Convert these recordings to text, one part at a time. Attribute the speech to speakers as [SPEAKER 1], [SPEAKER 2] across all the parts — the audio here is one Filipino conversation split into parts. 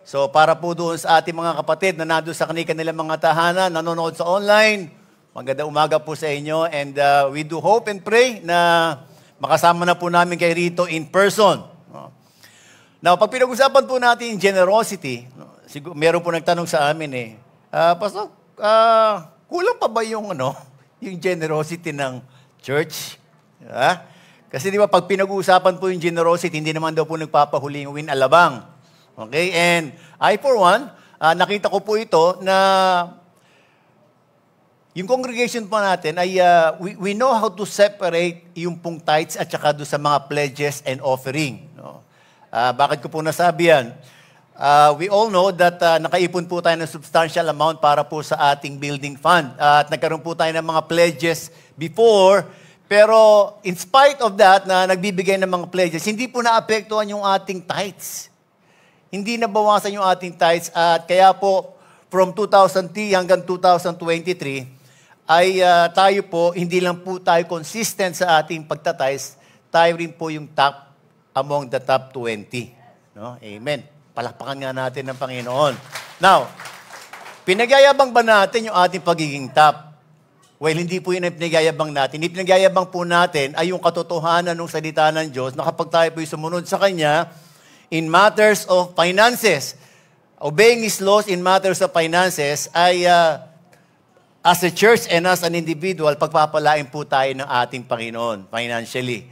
[SPEAKER 1] So para po doon sa ating mga kapatid na nandun sa kanilang mga tahanan, nanonood sa online, magandang umaga po sa inyo. And we do hope and pray na makasama na po namin kayo rito in person. Now, pag pinag-usapan po natin generosity, meron po nagtanong sa amin Pastor, kulang pa ba yung generosity ng church? Kasi di ba pag pinag-uusapan po yung generosity, hindi naman daw po nagpapahuling win alabang. Okay? And I for one, nakita ko po ito na yung congregation po natin ay we know how to separate yung pong tithes at saka doon sa mga pledges and offering. No? Bakit ko po nasabi yan? We all know that nakaipon po tayo ng substantial amount para po sa ating building fund. At nagkaroon po tayo ng mga pledges before, pero in spite of that na nagbibigay ng mga pledges, hindi po naapektuhan yung ating tithes. Hindi nabawasan yung ating tithes at kaya po from 2003 hanggang 2023 ay tayo po, hindi lang po tayo consistent sa ating pagtatithes, tayo rin po yung top among the top 20. No? Amen. Palakpakan nga natin ng Panginoon. Now, pinagyayabang ba natin yung ating pagiging top? Well, hindi po yun ang pinagyayabang natin. Hindi pinagyayabang po natin ay yung katotohanan ng salita ng Diyos na kapag tayo po sumunod sa Kanya, in matters of finances, obeying His laws in matters of finances, ay as a church and as an individual, pagpapalain po tayo ng ating Panginoon financially.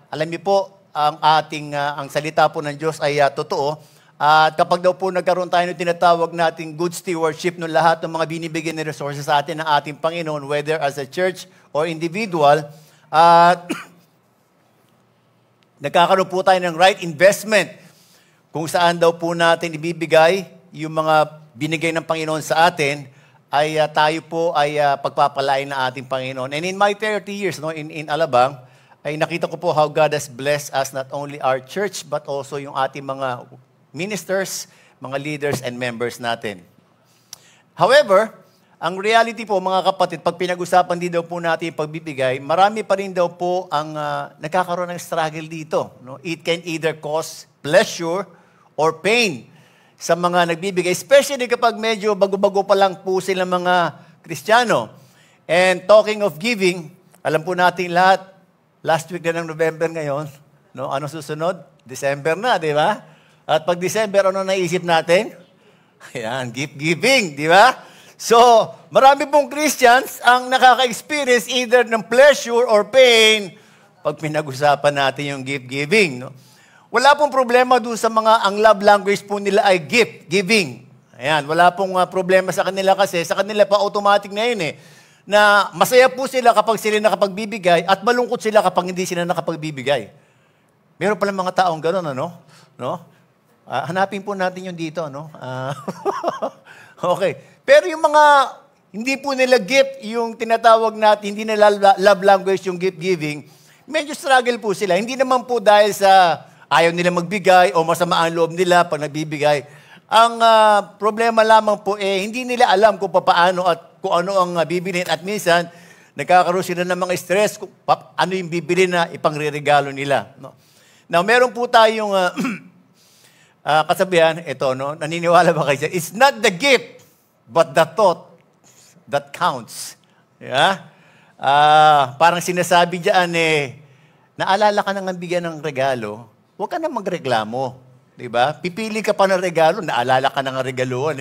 [SPEAKER 1] Alam niyo po, ang salita po ng Diyos ay totoo. At kapag daw po nagkaroon tayo ng tinatawag nating good stewardship ng lahat ng mga binibigyan na resources sa atin ng ating Panginoon, whether as a church or individual, nagkakaroon po tayo ng right investment kung saan daw po natin ibibigay yung mga binigay ng Panginoon sa atin, ay tayo po ay pagpapalain ng ating Panginoon. And in my 30 years in Alabang, ay nakita ko po how God has blessed us, not only our church, but also yung ating mga ministers, mga leaders, and members natin. However, ang reality po, mga kapatid, pag pinag-usapan din daw po natin yung pagbibigay, marami pa rin daw po ang nagkakaroon ng struggle dito. No? It can either cause pleasure or pain sa mga nagbibigay, especially kapag medyo bago-bago pa lang po sila mga Kristiyano. And talking of giving, alam po natin lahat, last week na ng November ngayon, no? Ano susunod? December na, di ba? At pag December, ano naisip natin? Ayan, gift giving, di ba? So, marami pong Christians ang nakaka-experience either ng pleasure or pain pag pinag-usapan natin yung gift giving. No? Wala pong problema doon sa mga ang love language po nila ay gift giving. Ayan, wala pong problema sa kanila kasi sa kanila pa automatic na yun na masaya po sila kapag sila nakapagbibigay at malungkot sila kapag hindi sila nakapagbibigay. Meron palang mga taong gano'n, ano? No? Hanapin po natin yung dito, no? Okay. Pero yung mga, hindi po nila gift, yung tinatawag natin, hindi nila love language yung gift giving, medyo struggle po sila. Hindi naman po dahil sa ayaw nila magbigay o masama ang loob nila pag nagbibigay. Ang problema lamang po hindi nila alam kung paano at kung ano ang bibilhin. At minsan, nagkakaroon sila ng mga stress kung ano yung bibilhin na ipangreregalo nila. No? Now, meron po tayong kasabihan, ito, no? Naniniwala ba kayo? It's not the gift, but the thought that counts. Yeah? Parang sinasabi dyan naalala ka nang bigyan ng regalo, huwag ka na magreklamo. Diba? Pipili ka pa ng regalo, naalala ka nang regaluhan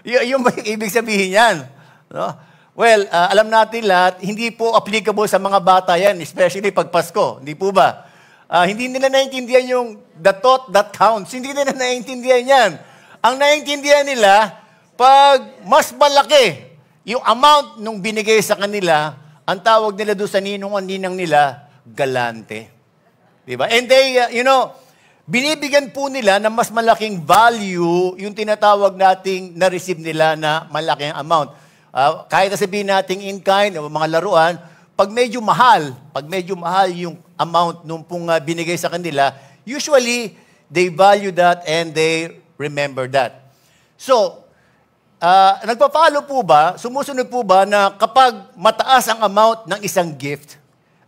[SPEAKER 1] Yung ibig sabihin yan. No? Well, alam natin lahat, hindi po applicable sa mga bata yan, especially pag Pasko. Hindi po ba? Hindi nila naintindihan yung the thought that counts. Hindi nila naintindihan yan. Ang naintindihan nila, pag mas malaki yung amount nung binigay sa kanila, ang tawag nila doon sa ninong-ninang nila, galante. Diba? And they, binibigyan po nila ng mas malaking value yung tinatawag nating na-receive nila na malaking amount. Kahit na sabihin nating in kind, o mga laruan, pag medyo mahal yung amount nung pong binigay sa kanila, usually, they value that and they remember that. So, nagpapalo po ba, sumusunod po ba na kapag mataas ang amount ng isang gift,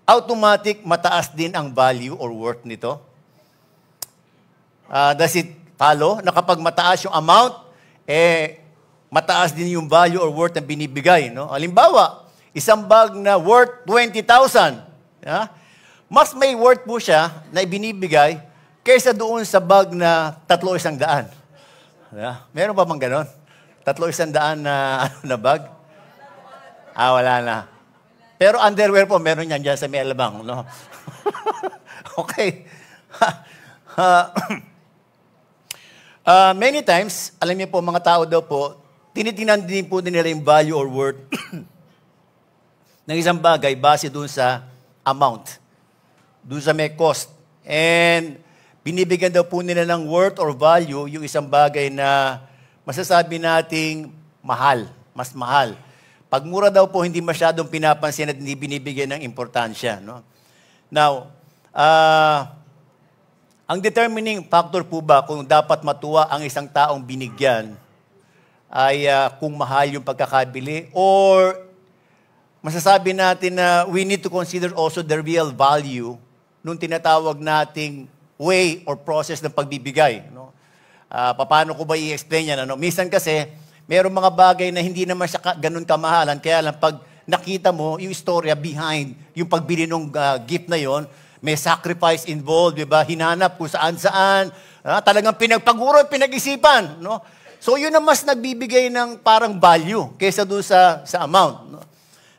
[SPEAKER 1] automatic mataas din ang value or worth nito? Does it follow na kapag mataas yung amount, mataas din yung value or worth na binibigay. No? Halimbawa, isang bag na worth 20,000. Mas may worth po siya na ibinibigay kaysa doon sa bag na 3,100. Meron pa bang ganon? 3,100 na bag? Wala na. Pero underwear po, meron yan dyan sa may alabang. No? Okay. Many times, alam niyo po, mga tao daw po, tinitingnan din po nila yung value or worth ng isang bagay base doon sa amount, doon sa may cost. And binibigyan daw po nila ng worth or value yung isang bagay na masasabi nating mahal, mas mahal. Pag mura daw po, hindi masyadong pinapansin at hindi binibigyan ng importansya. No? Now, ang determining factor po ba kung dapat matuwa ang isang taong binigyan ay kung mahal yung pagkakabili or masasabi natin na we need to consider also the real value nung tinatawag nating way or process ng pagbibigay. No? Paano ko ba i-explain yan? Ano? Minsan kasi, mayroong mga bagay na hindi naman siya ganun kamahalan, kaya lang pag nakita mo yung istorya behind yung pagbili ng gift na yon, may sacrifice involved, di ba? Hinanap kung saan-saan. Talagang pinagpaguro, pinag-isipan. No? So, yun ang mas nagbibigay ng parang value kaysa doon sa amount. No?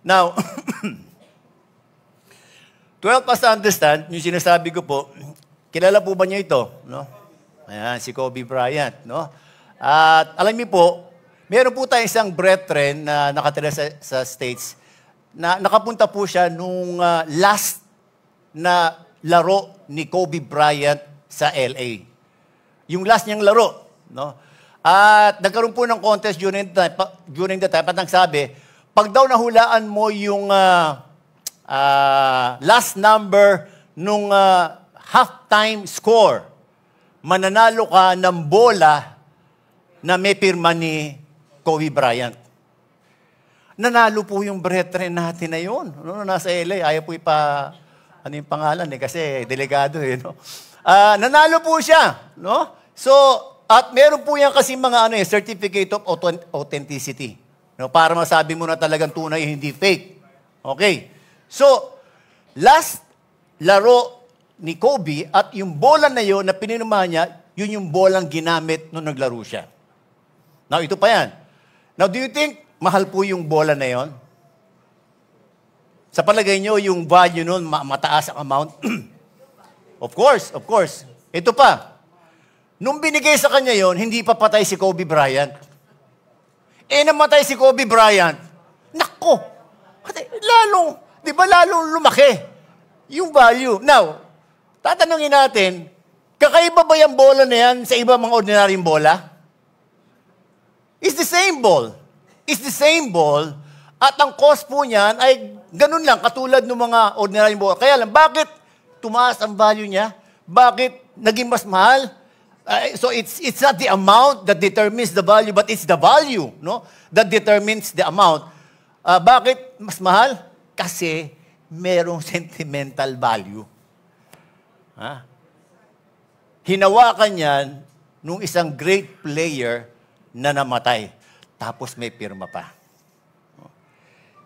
[SPEAKER 1] Now, to help us understand, yung sinasabi ko po, kilala po ba niyo ito? No? Ayan, si Kobe Bryant. No? At alam niyo po, meron po tayong isang brethren na nakatira sa States na nakapunta po siya nung last na laro ni Kobe Bryant sa LA. Yung last niyang laro. No? At nagkaroon po ng contest during the time, at nagsabi, pag daw nahulaan mo yung last number nung halftime score, mananalo ka ng bola na may pirma ni Kobe Bryant. Nanalo po yung brethren natin na yun. No, nasa LA, ayaw po ano yung pangalan kasi delegado no? Nanalo po siya. No? So, at meron po yan kasi mga certificate of authenticity. No? Para masabi mo na talagang tunay, hindi fake. Okay. So, last laro ni Kobe at yung bola na yun na pinirma niya, yun yung bolang ginamit nung naglaro siya. Now, ito pa yan. Now, do you think mahal po yung bola na yon? Sa palagay nyo, yung value nun, mataas ang amount? Of course, of course. Ito pa. Nung binigay sa kanya yon, hindi pa patay si Kobe Bryant. Namatay si Kobe Bryant. Nako! Di ba lalong lumaki yung value? Now, tatanungin natin, kakaiba ba yung bola na yan sa iba mga ordinaryong bola? It's the same ball. It's the same ball. At ang cost po niyan ay ganun lang, katulad ng mga ordinaryong bola. Kaya lang, bakit tumaas ang value niya? Bakit naging mas mahal? So it's not the amount that determines the value, but it's the value, no, that determines the amount. Bakit mas mahal? Kasi merong sentimental value. Hinawakan yan nung isang great player na namatay. Tapos may pirma pa.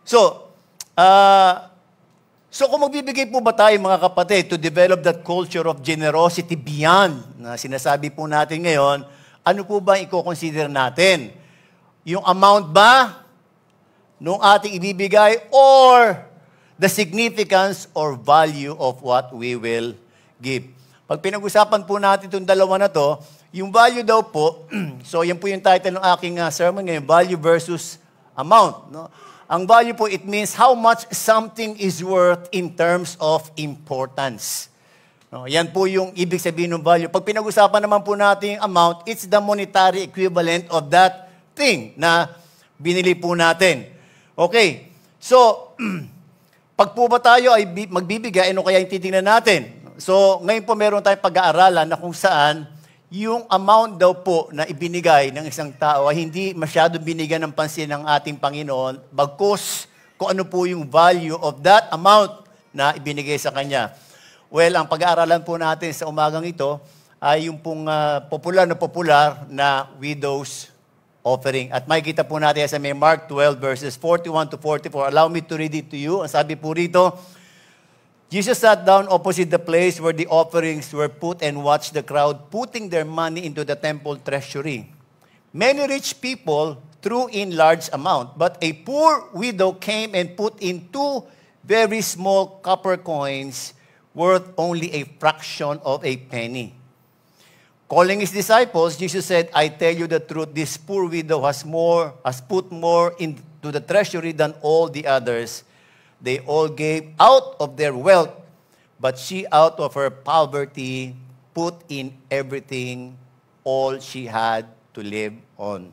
[SPEAKER 1] So kung magbibigay po ba tayo mga kapatid to develop that culture of generosity beyond na sinasabi po natin ngayon, ano po ba i-consider natin? Yung amount ba nung ating ibibigay or the significance or value of what we will give? Pag pinag-usapan po natin itong dalawa na to, yung value daw po, so yan po yung title ng aking sermon ngayon, value versus amount. No? Ang value po, it means how much something is worth in terms of importance. No? Yan po yung ibig sabihin ng value. Pag pinag-usapan naman po natin yung amount, it's the monetary equivalent of that thing na binili po natin. Okay, so pag po ba tayo ay magbibigay, ano kaya yung titingnan natin? So ngayon po meron tayong pag-aaralan na kung saan yung amount daw po na ibinigay ng isang tao ay hindi masyado binigyan ng pansin ng ating Panginoon, bagkus kung ano po yung value of that amount na ibinigay sa Kanya. Well, ang pag-aaralan po natin sa umagang ito ay yung pong popular na widow's offering. At makikita po natin sa may Mark 12 verses 41 to 44. Allow me to read it to you. Ang sabi po rito, Jesus sat down opposite the place where the offerings were put and watched the crowd putting their money into the temple treasury. Many rich people threw in large amount, but a poor widow came and put in 2 very small copper coins worth only a fraction of a penny. Calling his disciples, Jesus said, I tell you the truth, this poor widow has put more into the treasury than all the others. They all gave out of their wealth, but she out of her poverty put in everything, all she had to live on.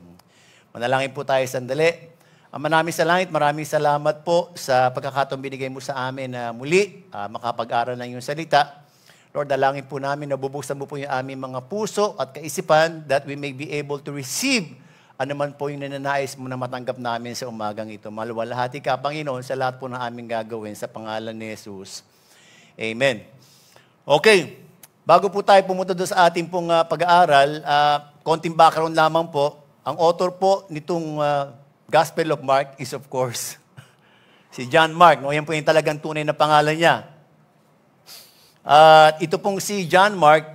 [SPEAKER 1] Manalangin po tayo sandali. Ama namin sa langit, maraming salamat po sa pagkakataong binigay mo sa amin na muli makapag-aral ng iyong salita. Lord, dalangin po namin na bubuksan mo po yung aming mga puso at kaisipan that we may be able to receive ano man po yung nananais mo na matanggap namin sa umagang ito. Maluwalhati ka, Panginoon, sa lahat po ng aming gagawin sa pangalan ni Jesus. Amen. Okay, bago po tayo pumunta doon sa ating pong pag-aaral, konting background lamang po. Ang author po nitong Gospel of Mark is of course si John Mark. No? Yan po yung talagang tunay na pangalan niya. Ito pong si John Mark,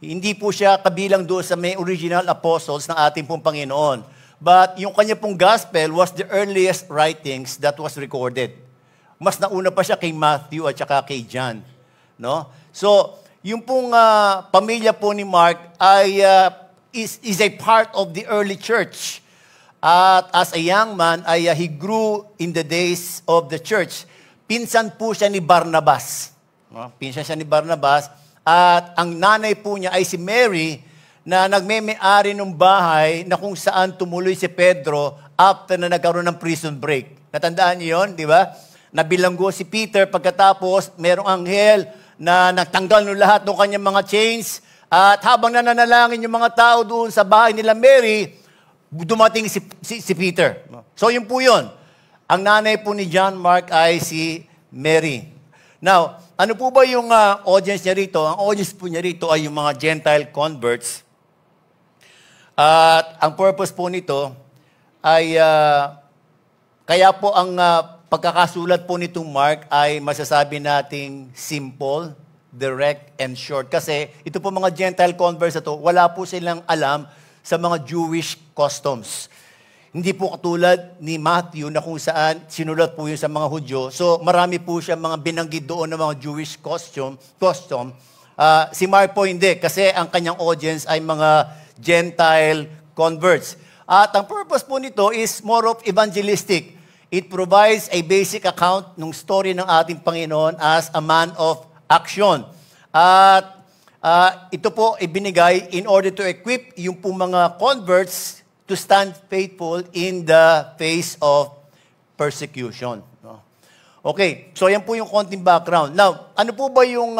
[SPEAKER 1] hindi po siya kabilang doon sa may original apostles ng ating pong Panginoon. But yung kanya pong gospel was the earliest writings that was recorded. Mas nauna pa siya kay Matthew at saka kay John. No? So, yung pong pamilya po ni Mark ay is a part of the early church. At as a young man, he grew in the days of the church. Pinsan po siya ni Barnabas. No? Pinsan siya ni Barnabas. At ang nanay po niya ay si Mary na nagmeme-ari ng bahay na kung saan tumuloy si Pedro after na nagkaroon ng prison break. Natandaan niyo yun, di ba? Nabilanggo si Peter pagkatapos merong anghel na nagtanggal ng lahat ng kanyang mga chains. At habang nananalangin yung mga tao doon sa bahay nila Mary, dumating si Peter. So yun po yun. Ang nanay po ni John Mark ay si Mary. Now, ano po ba yung audience niya rito? Ang audience po niya rito ay yung mga Gentile converts. At ang purpose po nito ay, kaya po ang pagkakasulat po nitong Mark ay masasabi nating simple, direct, and short. Kasi ito po mga Gentile converts na to, wala po silang alam sa mga Jewish customs. Hindi po katulad ni Matthew na kung saan sinulat po yun sa mga Hudyo. So marami po siya mga binanggit doon ng mga Jewish custom. Si Mark po hindi kasi ang kanyang audience ay mga Gentile converts. At ang purpose po nito is more of evangelistic. It provides a basic account ng story ng ating Panginoon as a man of action. At ito po ibinigay in order to equip yung po mga converts to stand faithful in the face of persecution. No? Okay, so yan po yung konting background. Now, ano po ba yung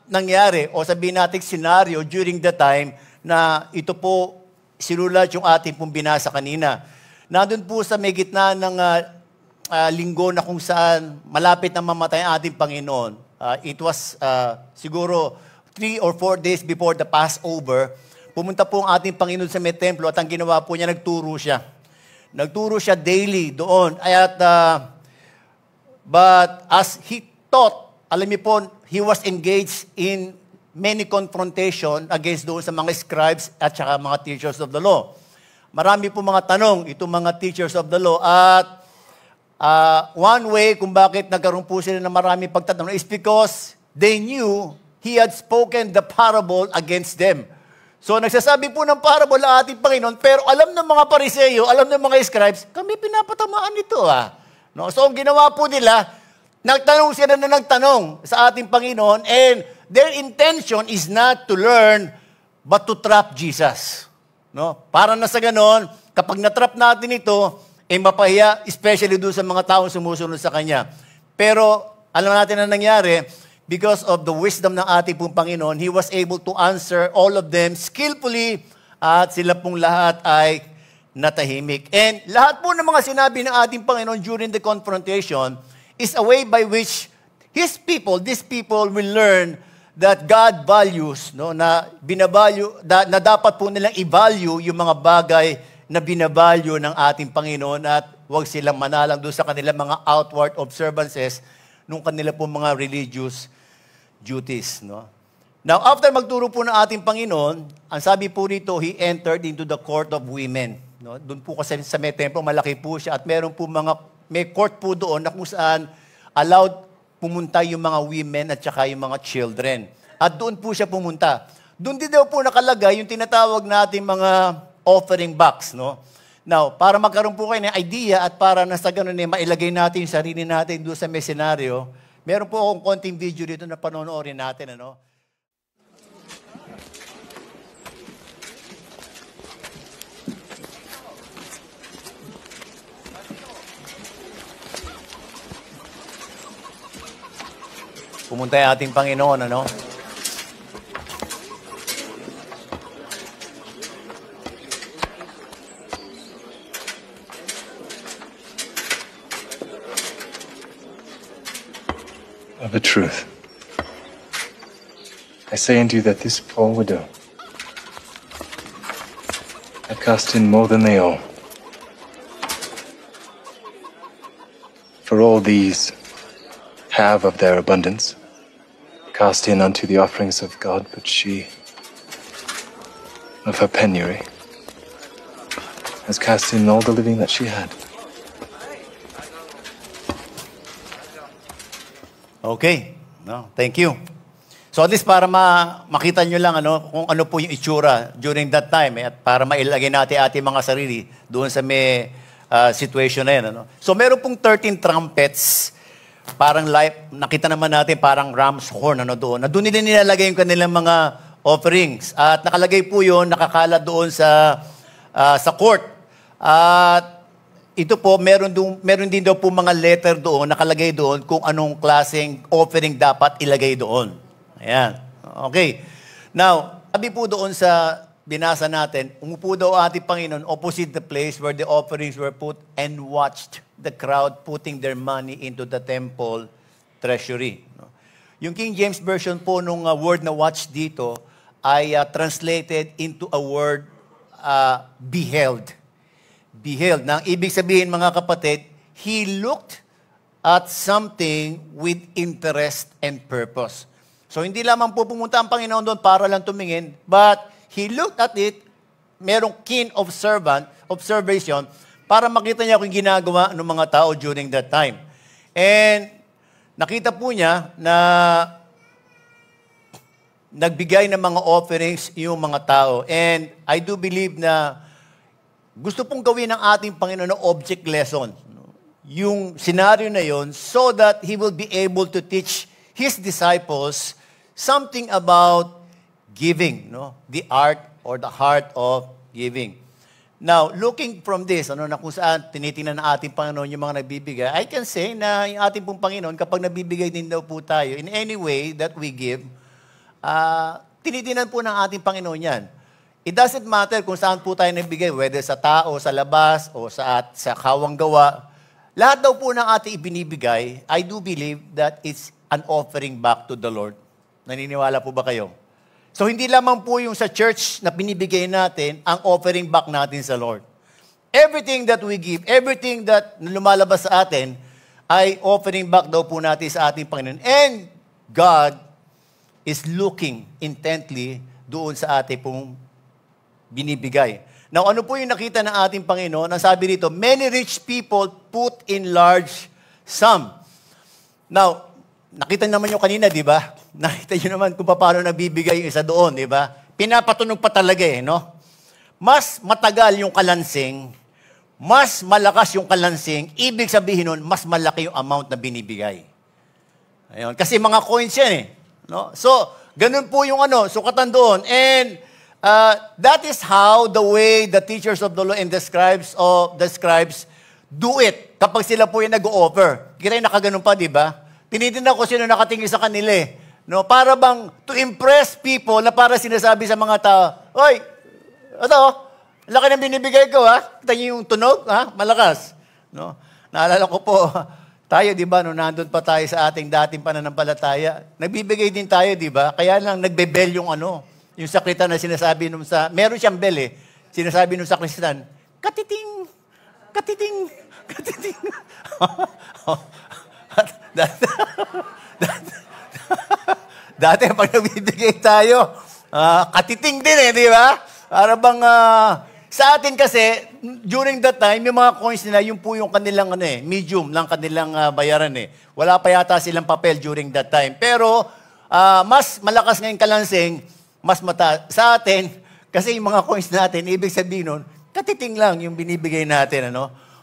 [SPEAKER 1] nangyari o sabihin natin scenario during the time na ito po sinulat yung ating pong binasa kanina? Nandun po sa may gitna ng linggo na kung saan malapit na mamatay ang ating Panginoon. It was siguro 3 or 4 days before the Passover. Pumunta po ang ating Panginoon sa may templo at ang ginawa po niya, nagturo siya. Nagturo siya daily doon. But as he taught, alam niyo po, he was engaged in many confrontation against doon sa mga scribes at saka mga teachers of the law. Marami po mga tanong, itong mga teachers of the law. At one way kung bakit nagkaroon po sila ng marami pagtatanong is because they knew he had spoken the parable against them. So, nagsasabi po ng parable ang ating Panginoon, pero alam ng mga Pariseyo, alam ng mga scribes, kami pinapatamaan nito No? So, ang ginawa po nila, nagtanong sila na nagtanong sa ating Panginoon, and their intention is not to learn, but to trap Jesus. No? Para na sa ganon, kapag natrap natin ito, mapahiya, especially doon sa mga taong sumusunod sa Kanya. Pero, alam natin na nangyari, because of the wisdom ng ating pong Panginoon, He was able to answer all of them skillfully at sila pong lahat ay natahimik. And lahat po ng mga sinabi ng ating Panginoon during the confrontation is a way by which these people will learn that God values, no, na binavalue, na dapat po nilang i-value yung mga bagay na binavalue ng ating Panginoon at huwag silang manalang doon sa kanilang mga outward observances nung kanila po mga religious duties. No? Now, after magturo po ng ating Panginoon, ang sabi po rito, He entered into the court of women. No? Doon po kasi sa may templo, malaki po siya at meron po may court po doon na kung saan allowed pumunta yung mga women at saka yung mga children. At doon po siya pumunta. Doon din daw po nakalagay yung tinatawag nating mga offering box. No? Now, para magkaroon po kayo ng idea at para na sa ganun mailagay natin yung sarili natin doon sa may senaryo, meron po akong konting video dito na panonoorin natin. Ano? Pumunta yung ating Panginoon, ano?
[SPEAKER 2] Of a truth, I say unto you that this poor widow hath cast in more than they all. For all these have of their abundance cast in unto the offerings of God, but she of her penury has cast in all the living that she had.
[SPEAKER 1] Okay. No, thank you. So at least para makita nyo lang kung ano po yung itsura during that time at para mailagay natin ating mga sarili doon sa may situation na yan. Ano? So meron pong 13 trumpets, parang nakita naman natin parang ram's horn doon. Na doon nila nilalagay yung kanilang mga offerings. At nakalagay po yun, nakakala doon sa court. At ito po, meron din daw po mga letter doon, nakalagay doon kung anong klaseng offering dapat ilagay doon. Ayan. Okay. Now, sabi po doon sa binasa natin, umupo daw ating Panginoon opposite the place where the offerings were put and watched the crowd putting their money into the temple treasury. Yung King James Version po nung word na watch dito ay translated into a word beheld. Beheld. Na ang ibig sabihin, mga kapatid, he looked at something with interest and purpose. So, hindi lamang po pumunta ang Panginoon doon para lang tumingin, but he looked at it, merong keen observation, para makita niya kung ginagawa ng mga tao during that time. And nakita po niya na nagbigay ng mga offerings yung mga tao. And I do believe na gusto pong gawin ng ating Panginoon ng object lesson. Yung scenario na yon so that He will be able to teach His disciples something about giving, the art or the heart of giving. Now, looking from this, na kung saan tinitingnan ng ating Panginoon yung mga nagbibigay, I can say na yung ating pong Panginoon, kapag nabibigay din daw po tayo, in any way that we give, tinitingnan po ng ating Panginoon yan. It doesn't matter kung saan po tayo nagbigay, whether sa tao, sa labas, o sa kawang gawa. Lahat daw po ng ating ibinibigay, I do believe that it's an offering back to the Lord. Naniniwala po ba kayo? So, hindi lamang po yung sa church na binibigay natin ang offering back natin sa Lord. Everything that we give, everything that lumalabas sa atin, ay offering back daw po natin sa ating Panginoon. And God is looking intently doon sa ating pong binibigay. Now, ano po yung nakita ng ating Panginoon? Ang sabi dito, many rich people put in large sum. Now, nakita naman nyo kanina, di ba? Nakita nyo naman kung paano nabibigay yung isa doon, di ba? Pinapatunog pa talaga no? Mas matagal yung kalansing, mas malakas yung kalansing, ibig sabihin nun, mas malaki yung amount na binibigay. Ayun. Kasi mga coins yan no? So, ganun po yung sukatan doon. And, that is how the way the teachers of the law and the scribes do it kapag sila po yung nag-o-offer. Kita yung nakaganon pa, di ba? Tinitingnan ko sino nakatingin sa kanila no? Para bang to impress people na para sinasabi sa mga tao, oy, laki ng binibigay ko, ha? Kita niyo yung tunog, ha? Malakas. No? Naalala ko po, Tayo, di ba, nung nandun pa tayo sa ating dating pananampalataya, nagbibigay din tayo, di ba? Kaya lang nagbebel yung yung sakritan na sinasabi nung meron siyang bell eh, sinasabi nung sakritan, katiting, katiting, katiting. Dati pag nagbibigay tayo, katiting din eh, di ba? Para bang, sa atin kasi, during that time, yung mga coins nila, yung po yung kanilang medium ng kanilang bayaran eh. Wala pa yata silang papel during that time. Pero, mas malakas ngayong kalansing, mas mata. Sa atin, kasi yung mga coins natin, ibig sabihin nun, katiting lang yung binibigay natin,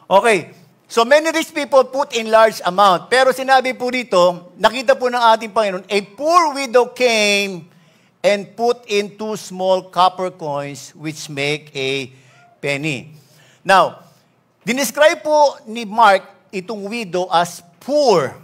[SPEAKER 1] Okay. So, many rich people put in large amount. Pero sinabi po dito, nakita po ng ating Panginoon, a poor widow came and put in 2 small copper coins which make a penny. Now, dinescribe po ni Mark itong widow as poor.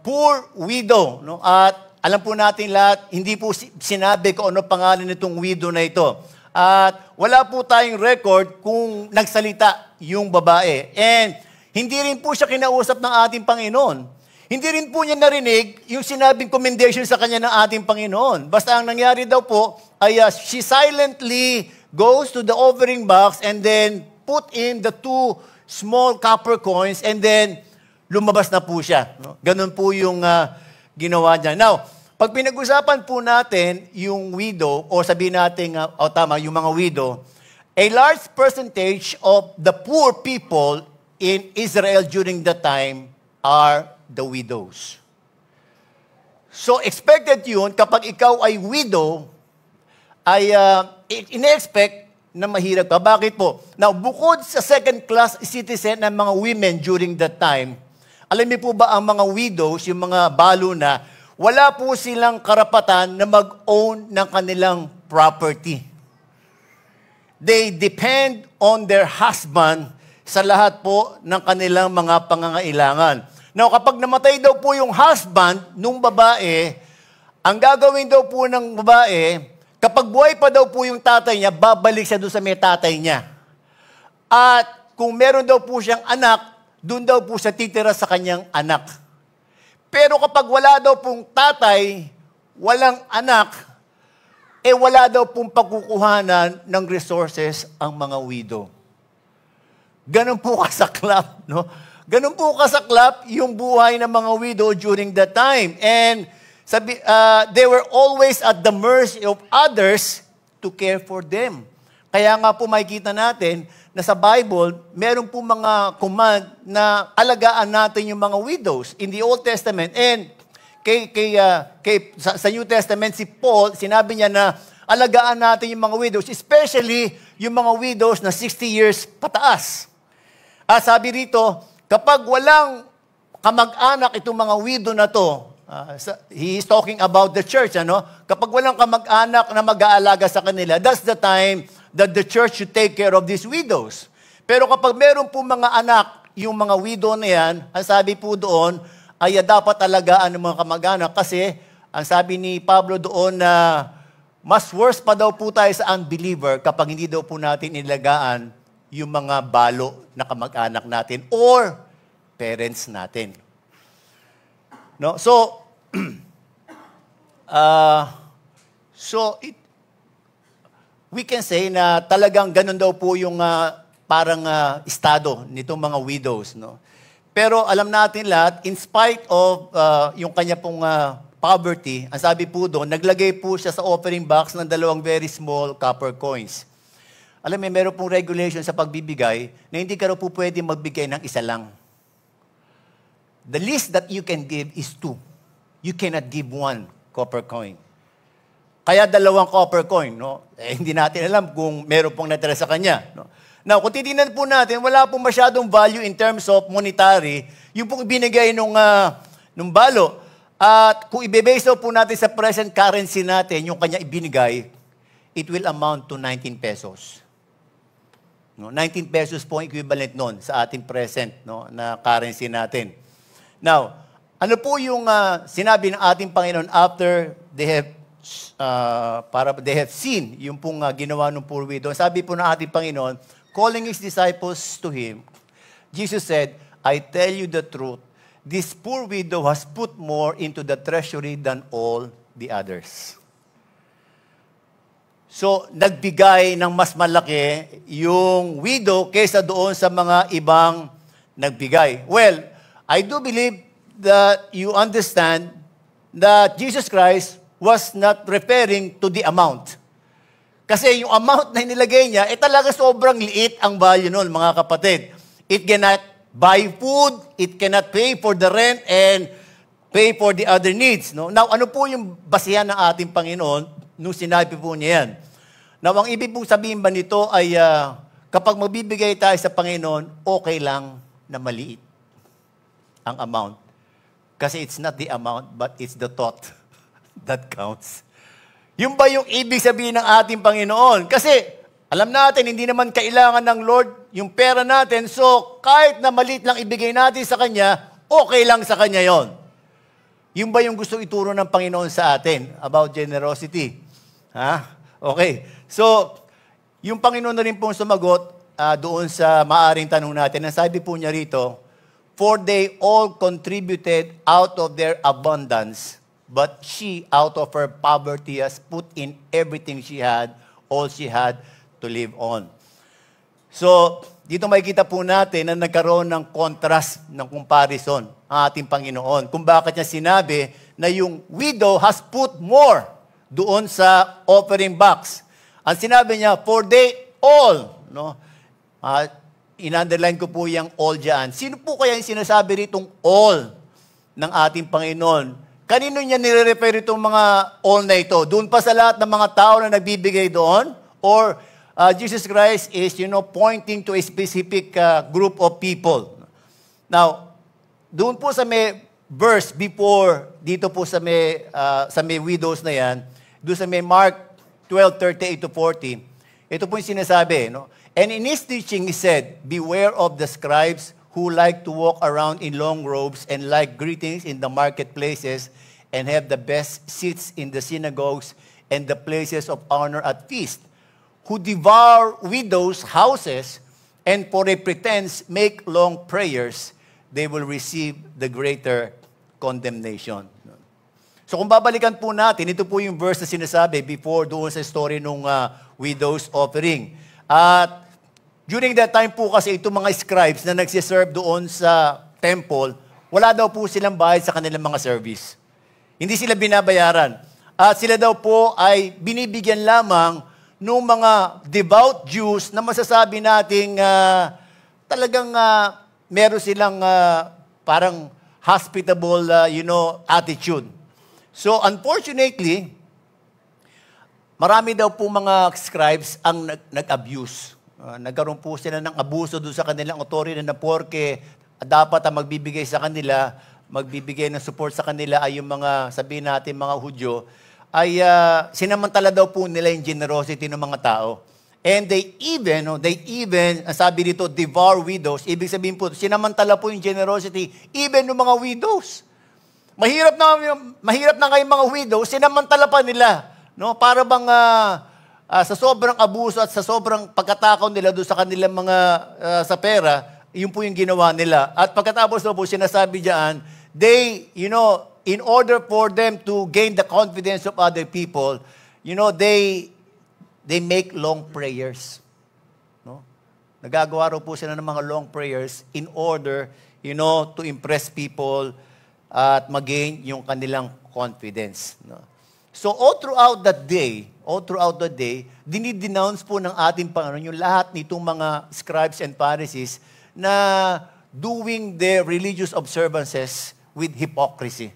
[SPEAKER 1] Poor widow. At alam po natin lahat, hindi po sinabi kung ano pangalan nitong widow na ito. At wala po tayong record kung nagsalita yung babae. And hindi rin po siya kinausap ng ating Panginoon. Hindi rin po niya narinig yung sinabing commendation sa kanya ng ating Panginoon. Basta ang nangyari daw po ay she silently goes to the offering box and then put in the 2 small copper coins and then lumabas na po siya. Ganun po yung ginawa niya. Now, pag pinag-usapan po natin yung widow, o sabihin natin, yung mga widow, a large percentage of the poor people in Israel during that time are the widows. So expected yun, kapag ikaw ay widow, ay ine-expect na mahirap ka. Bakit po? Now, bukod sa second-class citizen ng mga women during that time, alam niyo po ba ang mga widows, yung mga balo na, wala po silang karapatan na mag-own ng kanilang property. They depend on their husband sa lahat po ng kanilang mga pangangailangan. Now, kapag namatay daw po yung husband nung babae, ang gagawin daw po ng babae, kapag buhay pa daw po yung tatay niya, babalik siya doon sa may tatay niya. At kung meron daw po siyang anak, doon daw po siya titira sa kanyang anak. Pero kapag wala daw pong tatay, walang anak, wala daw pong pagkukuhanan ng resources ang mga widow. Ganun po kasaklap, Ganun po kasaklap yung buhay ng mga widow during that time. And they were always at the mercy of others to care for them. Kaya nga po makikita natin na sa Bible, meron po mga command na alagaan natin yung mga widows in the Old Testament. And sa New Testament, si Paul, sinabi niya na alagaan natin yung mga widows, especially yung mga widows na 60 years pataas. At sabi rito, kapag walang kamag-anak itong mga widow na to, he is talking about the church, Kapag walang kamag-anak na mag-aalaga sa kanila, that's the time that the church should take care of these widows. Pero kapag meron po mga anak, yung mga widow na yan, ang sabi po doon, ay dapat alagaan ng mga kamag-anak kasi ang sabi ni Pablo doon na mas worse pa daw po tayo sa unbeliever kapag hindi daw po natin nilagaan yung mga balo na kamag-anak natin or parents natin. So, we can say na talagang ganun daw po yung parang estado nitong mga widows. Pero alam natin lahat, in spite of yung kanya pong poverty, ang sabi po doon, naglagay po siya sa offering box ng 2 very small copper coins. Alam mo, meron pong regulation sa pagbibigay na hindi ka raw po pwede magbigay ng isa lang. The least that you can give is 2. You cannot give 1 copper coin. Kaya 2 copper coin, hindi natin alam kung meron pong natira sa kanya. Now, kung titingnan po natin, wala pong masyadong value in terms of monetary, yung pong binigay nung balo. At kung i-base po natin sa present currency natin, yung kanya ibinigay, it will amount to 19 pesos. 19 pesos po ang equivalent nun sa ating present na currency natin. Now, ano po yung sinabi ng ating Panginoon after they have seen yung pong ginawa ng poor widow? Sabi po ng ating Panginoon, calling His disciples to Him, Jesus said, I tell you the truth, this poor widow has put more into the treasury than all the others. So, nagbigay ng mas malaki yung widow kaysa doon sa mga ibang nagbigay. Well, I do believe that you understand that Jesus Christ was not referring to the amount. Kasi yung amount na inilagay niya, talaga sobrang liit ang value nun, mga kapatid. It cannot buy food, it cannot pay for the rent, and pay for the other needs. No? Now, ano po yung basihan ng ating Panginoon nung sinabi po niya yan? Now, ang ibig pong sabihin ba nito ay kapag magbibigay tayo sa Panginoon, okay lang na maliit ang amount. Kasi it's not the amount, but it's the thought that counts. Yung ba yung ibig sabihin ng ating Panginoon? Kasi alam natin, hindi naman kailangan ng Lord yung pera natin. So, kahit na maliit lang ibigay natin sa Kanya, okay lang sa Kanya yon. Yung ba yung gusto ituro ng Panginoon sa atin about generosity? Ha? Okay. So, yung Panginoon na rin pong sumagot doon sa maaring tanong natin. Ang sabi po niya rito, for they all contributed out of their abundance, but she out of her poverty has put in everything she had, all she had to live on. So, dito makikita po natin na nagkaroon ng contrast, ng comparison ang ating Panginoon. Kung bakit niya sinabi na yung widow has put more doon sa offering box. Ang sinabi niya, for they all, no? In-underline ko po yung all dyan. Sino po kaya yung sinasabi ritong all ng ating Panginoon? Kanino niya nire-refer itong mga all na ito? Doon pa sa lahat ng mga tao na nagbibigay doon? Or Jesus Christ is, pointing to a specific group of people? Now, doon po sa may verse before, dito po sa may widows na yan, doon sa may Mark 12:38-40, ito po yung sinasabi, no? And in his teaching, he said, beware of the scribes who like to walk around in long robes and like greetings in the marketplaces and have the best seats in the synagogues and the places of honor at feast, who devour widows' houses and for a pretense make long prayers, they will receive the greater condemnation. So kung babalikan po natin, ito po yung verse na sinasabi before doon sa story nung widow's offering. At during that time po kasi itong mga scribes na nagsiserve doon sa temple, wala daw po silang bayad sa kanilang mga service. Hindi sila binabayaran. At sila daw po ay binibigyan lamang ng mga devout Jews na masasabi nating talagang meron silang parang hospitable attitude. So, unfortunately, marami daw po mga scribes ang nag-abuse. Nagkaroon po sila ng abuso doon sa kanilang authority na porke dapat ang magbibigay sa kanila, magbibigay ng support sa kanila ay yung mga, sabihin natin, mga Hudyo, ay sinamantala daw po nila yung generosity ng mga tao. And they even, sabi dito, devour widows. Ibig sabihin po, sinamantala po yung generosity even ng mga widows. Mahirap na kayong mga widows, sinamantala pa nila. No? Para bang sa sobrang abuso at sa sobrang pagkatakaw nila doon sa kanilang mga sa pera, yun po yung ginawa nila. At pagkatapos na po, sinasabi diyan, they, in order for them to gain the confidence of other people, they make long prayers. No? Nagagawa raw po sila ng mga long prayers in order, to impress people at mag-gain yung kanilang confidence. No? So all throughout the day, dinidenounce po ng ating Panginoon yung lahat nitong mga scribes and Pharisees na doing their religious observances with hypocrisy.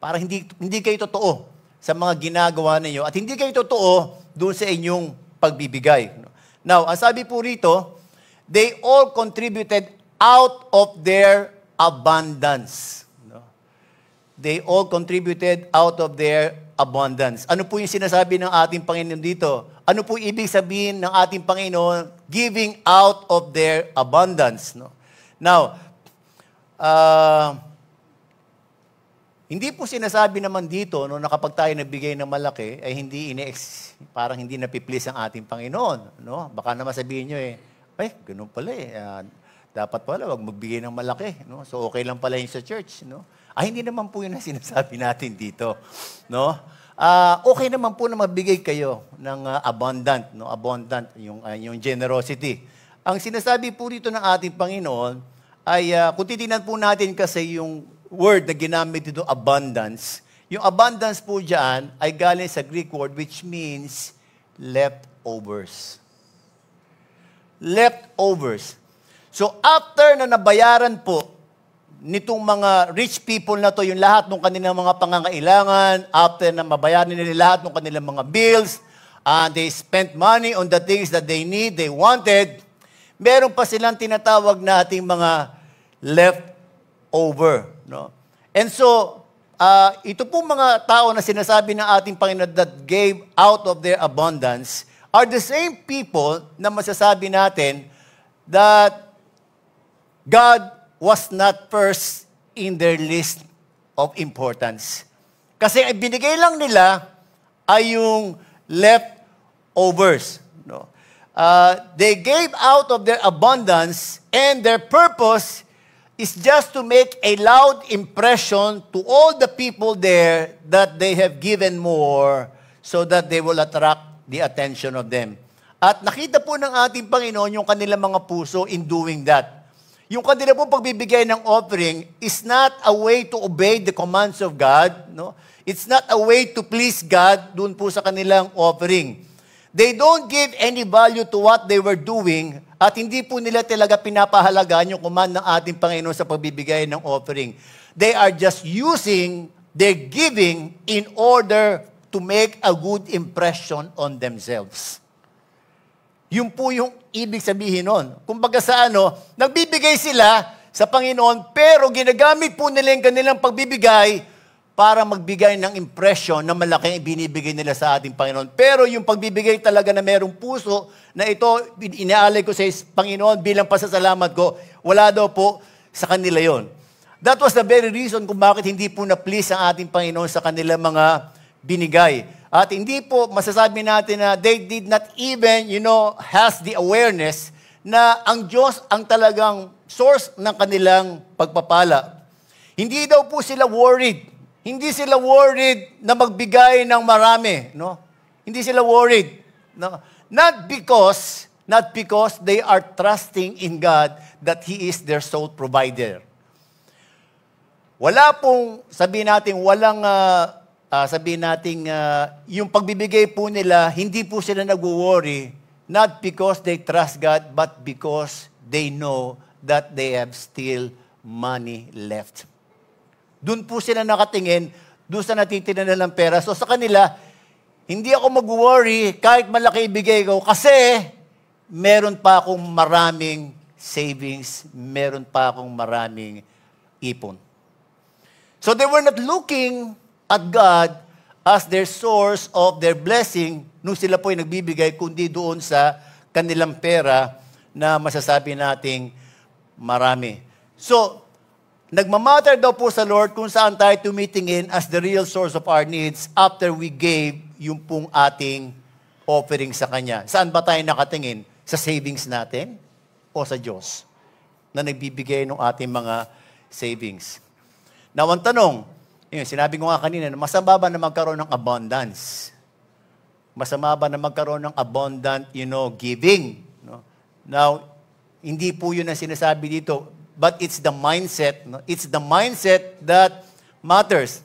[SPEAKER 1] Para hindi kayo totoo sa mga ginagawa ninyo at hindi kayo totoo doon sa inyong pagbibigay. Now, ang sabi po rito, they all contributed out of their abundance. They all contributed out of their abundance. Ano po yung sinasabi ng ating Panginoon dito? Ano po ibig sabihin ng ating Panginoon giving out of their abundance? No? Now, hindi po sinasabi naman dito na kapag tayo nagbigay ng malaki, ay parang hindi napiplease ang ating Panginoon. No? Baka naman sabihin nyo ganun pala Dapat pala, wag magbigay ng malaki. No? So, okay lang pala yung sa church. No? Hindi naman po yun ang sinasabi natin dito. No? Okay naman po na magbigay kayo ng abundant. No? Abundant, yung generosity. Ang sinasabi po dito ng ating Panginoon ay, kung titignan po natin kasi yung word na ginamit dito, abundance, yung abundance po dyan ay galing sa Greek word which means leftovers. Leftovers. So after na nabayaran po nitong mga rich people na to, yung lahat ng kanilang mga pangangailangan, after na mabayaran nila lahat ng kanilang mga bills, they spent money on the things that they need, they wanted, meron pa silang tinatawag nating mga leftover. No? And so, ito po mga tao na sinasabi ng ating Panginoon that gave out of their abundance are the same people na masasabi natin that God was not first in their list of importance. Kasi binigay lang nila ay yung leftovers. No? They gave out of their abundance and their purpose is just to make a loud impression to all the people there that they have given more so that they will attract the attention of them. At nakita po ng ating Panginoon yung kanilang mga puso in doing that. Yung kanila po pagbibigay ng offering is not a way to obey the commands of God. No? It's not a way to please God dun po sa kanilang offering. They don't give any value to what they were doing at hindi po nila talaga pinapahalagaan yung command ng ating Panginoon sa pagbibigay ng offering. They are just using their giving in order to make a good impression on themselves. Yun po yung ibig sabihin nun. Kumbaga sa nagbibigay sila sa Panginoon, pero ginagamit po nila yung kanilang pagbibigay para magbigay ng impression na malaking ibinibigay nila sa ating Panginoon. Pero yung pagbibigay talaga na merong puso, na ito, inaalay ko sa Panginoon bilang pasasalamat ko, wala daw po sa kanila yon. That was the very reason kung bakit hindi po na-please ang ating Panginoon sa kanilang mga binigay. At hindi po masasabi natin na they did not even, has the awareness na ang Diyos ang talagang source ng kanilang pagpapala. Hindi daw po sila worried. Hindi sila worried na magbigay ng marami. No? Hindi sila worried. No? Not because they are trusting in God that He is their sole provider. Wala pong, sabihin natin, yung pagbibigay po nila, hindi po sila nag-worry, not because they trust God, but because they know that they have still money left. Doon po sila nakatingin, doon sa natitira nilang pera. So sa kanila, hindi ako mag-worry kahit malaki ibigay ko kasi meron pa akong maraming savings, meron pa akong maraming ipon. So they were not looking at God as their source of their blessing nung sila po ay nagbibigay, kundi doon sa kanilang pera na masasabi nating marami. So, nagmamatter daw po sa Lord kung saan tayo tumitingin as the real source of our needs after we gave yung pong ating offering sa Kanya. Saan ba tayo nakatingin? Sa savings natin o sa Diyos na nagbibigay ng ating mga savings? Now, ang tanong, sinabi ko nga kanina, masama ba na magkaroon ng abundance? Masama ba na magkaroon ng abundant, giving? No? Now, hindi po yun ang sinasabi dito, but it's the mindset. No? It's the mindset that matters.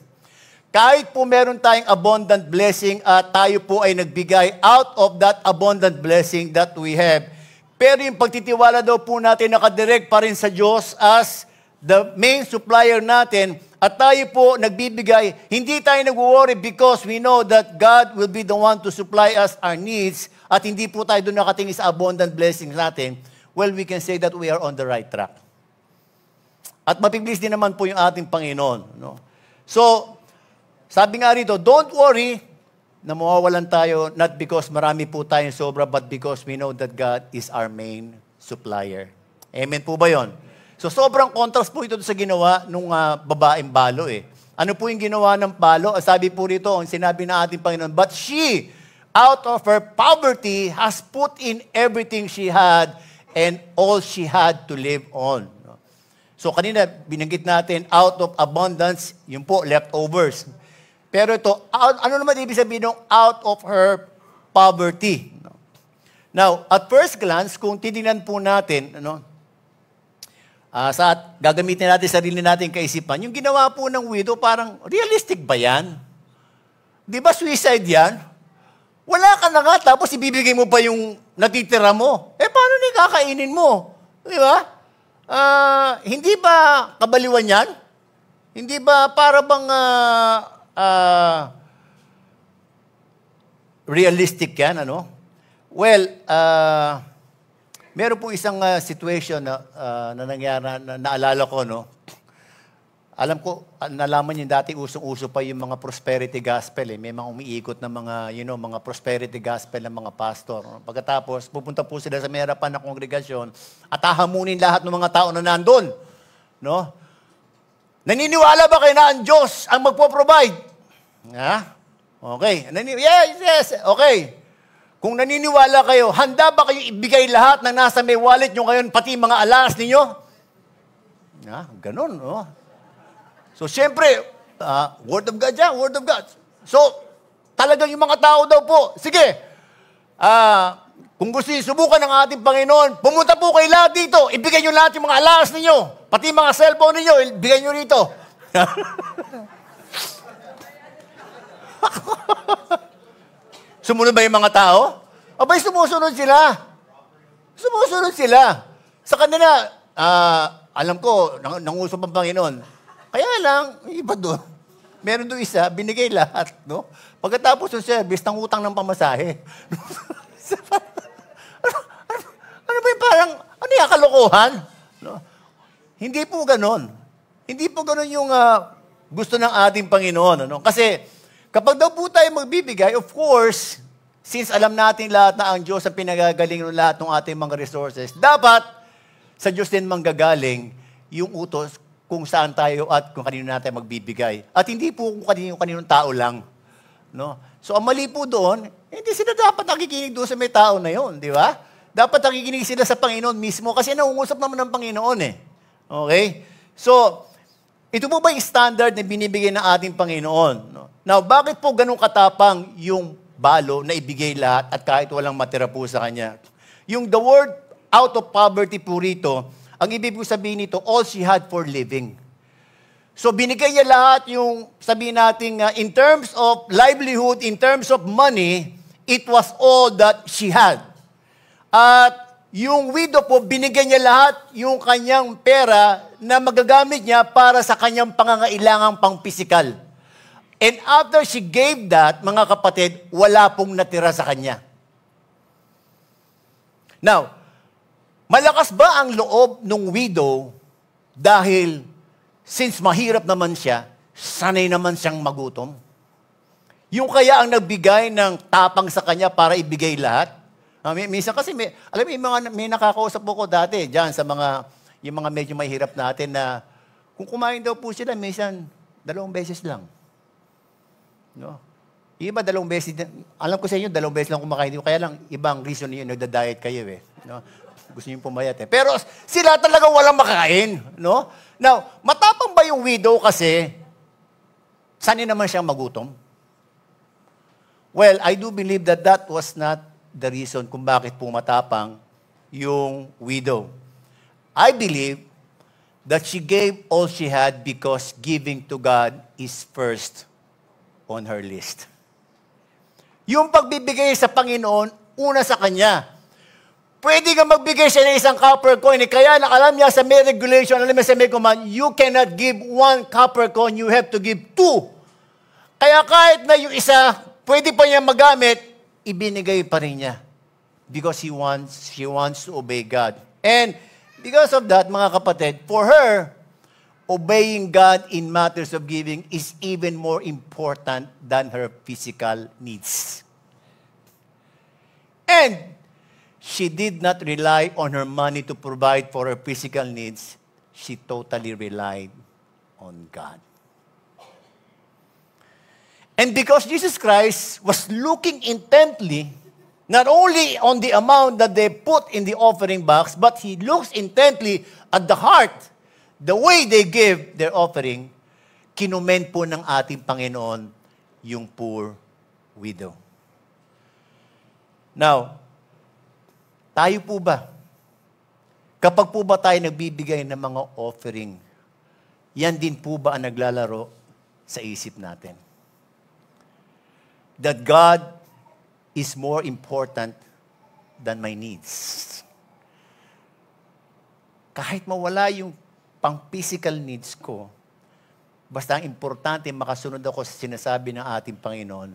[SPEAKER 1] Kahit po meron tayong abundant blessing at tayo po ay nagbigay out of that abundant blessing that we have, pero yung pagtitiwala daw po natin nakadirect pa rin sa Diyos as the main supplier natin, at tayo po nagbibigay, hindi tayo nag-worry because we know that God will be the one to supply us our needs at hindi po tayo doon nakatingin sa abundant blessings natin, well, we can say that we are on the right track. At mapiplease din naman po yung ating Panginoon. No? So, sabi nga rito, don't worry na mawawalan tayo not because marami po tayong sobra, but because we know that God is our main supplier. Amen po ba yon? So, sobrang contrast po ito sa ginawa nung babaeng balo eh. Ano po yung ginawa ng balo? Sabi po rito, ang sinabi na ating Panginoon, but she, out of her poverty, has put in everything she had and all she had to live on. So kanina, binanggit natin, out of abundance, yun po, leftovers. Pero ito, ano naman ibig sabihin ng out of her poverty? Now, at first glance, kung titingnan po natin, gagamitin natin sarili natin kaisipan, yung ginawa po ng widow, parang realistic ba yan? Di ba suicide yan? Wala ka na nga, tapos ibibigay mo pa yung natitira mo. Paano ni kakainin mo? Di ba? Hindi ba kabaliwan yan? Hindi ba para bang realistic yan, Well, meron po isang situation na nangyari, na naalala ko, Alam ko, nalaman niyo dati usong-uso pa yung mga prosperity gospel. May mga umiikot na mga, mga prosperity gospel ng mga pastor. Pagkatapos, pupunta po sila sa may harapan ng kongregasyon at hahamunin lahat ng mga tao na nandun. Naniniwala ba kayo na ang Diyos ang magpo-provide? Okay. Yes. Okay. Kung naniniwala kayo, handa ba kayo ibigay lahat ng nasa may wallet nyo ngayon, pati mga alas ninyo? Ganun, So, siyempre, word of God yan, word of God. So, talagang yung mga tao daw po, sige, kung gusto nyo subukan ng ating Panginoon, pumunta po kayo lahat dito, ibigay nyo lahat yung mga alas ninyo, pati mga cellphone ninyo, ibigay nyo rito. Sumunod ba yung mga tao? Abay, sumusunod sila. Sumusunod sila. Sa kanila, alam ko, nangusap ang Panginoon. Kaya lang, iba doon. Meron doon isa, binigay lahat, Pagkatapos ng service, ng utang ng pamasahe. Ano ba yung parang, ano yung kalokohan? Hindi po ganon. Hindi po ganon yung gusto ng ating Panginoon. Kasi, kapag daw po tayo magbibigay, of course, since alam natin lahat na ang Diyos ang pinagagaling ng lahat ng ating mga resources, dapat sa Diyos din manggagaling yung utos kung saan tayo at kung kanino natin magbibigay. At hindi po kung kaninong tao lang. So, ang mali po doon, hindi sila dapat nakikinig doon sa may tao na yon, di ba? Dapat nakikinig sila sa Panginoon mismo kasi nangungusap naman ng Panginoon Okay? So, ito po ba yung standard na binibigay ng ating Panginoon? Now, bakit po ganun katapang yung balo na ibigay lahat at kahit walang matira po sa Kanya? Yung the word out of poverty po rito, ang ibig po sabihin nito, all she had for living. So binigay niya lahat yung, sabihin natin, in terms of livelihood, in terms of money, it was all that she had. At yung widow po, binigay niya lahat yung kanyang pera na magagamit niya para sa kanyang pangangailangang pang-pisikal. And after she gave that, mga kapatid, wala pong natira sa kanya. Now, malakas ba ang loob ng widow dahil since mahirap naman siya, sanay naman siyang magutom? Yung kaya ang nagbigay ng tapang sa kanya para ibigay lahat? Minsan kasi, may nakakausap po ko dati dyan sa yung mga medyo mahirap natin na kung kumain daw po sila, minsan 2 beses lang. Iba 2 beses. Alam ko sa inyo, 2 beses lang kumakain. Kaya lang, ibang reason niyo, nagda-diet kayo Gusto niyo pumayat Pero sila talaga walang makain, Now, matapang ba yung widow kasi sanay naman siyang magutom? Well, I do believe that was not the reason kung bakit po matapang yung widow. I believe that she gave all she had because giving to God is first on her list. Yung pagbibigay sa Panginoon, una sa Kanya. Pwede ka magbigay siya ng isang copper coin. Kaya na alam niya sa may regulation, alam niya sa may command, you cannot give 1 copper coin, you have to give 2. Kaya kahit na yung isa, pwede pa niya magamit, ibinigay pa rin niya. Because she wants to obey God. And because of that, mga kapatid, for her, obeying God in matters of giving is even more important than her physical needs. And she did not rely on her money to provide for her physical needs. She totally relied on God. And because Jesus Christ was looking intently Not only on the amount that they put in the offering box, but He looks intently at the heart, the way they give their offering. Kinumen po ng ating Panginoon yung poor widow. Now, tayo po ba? Kapag po ba tayo nagbibigay ng mga offering, yan din po ba ang naglalaro sa isip natin? That God is more important than my needs. Kahit mawala yung pang-physical needs ko, basta ang importante makasunod ako sa sinasabi ng ating Panginoon,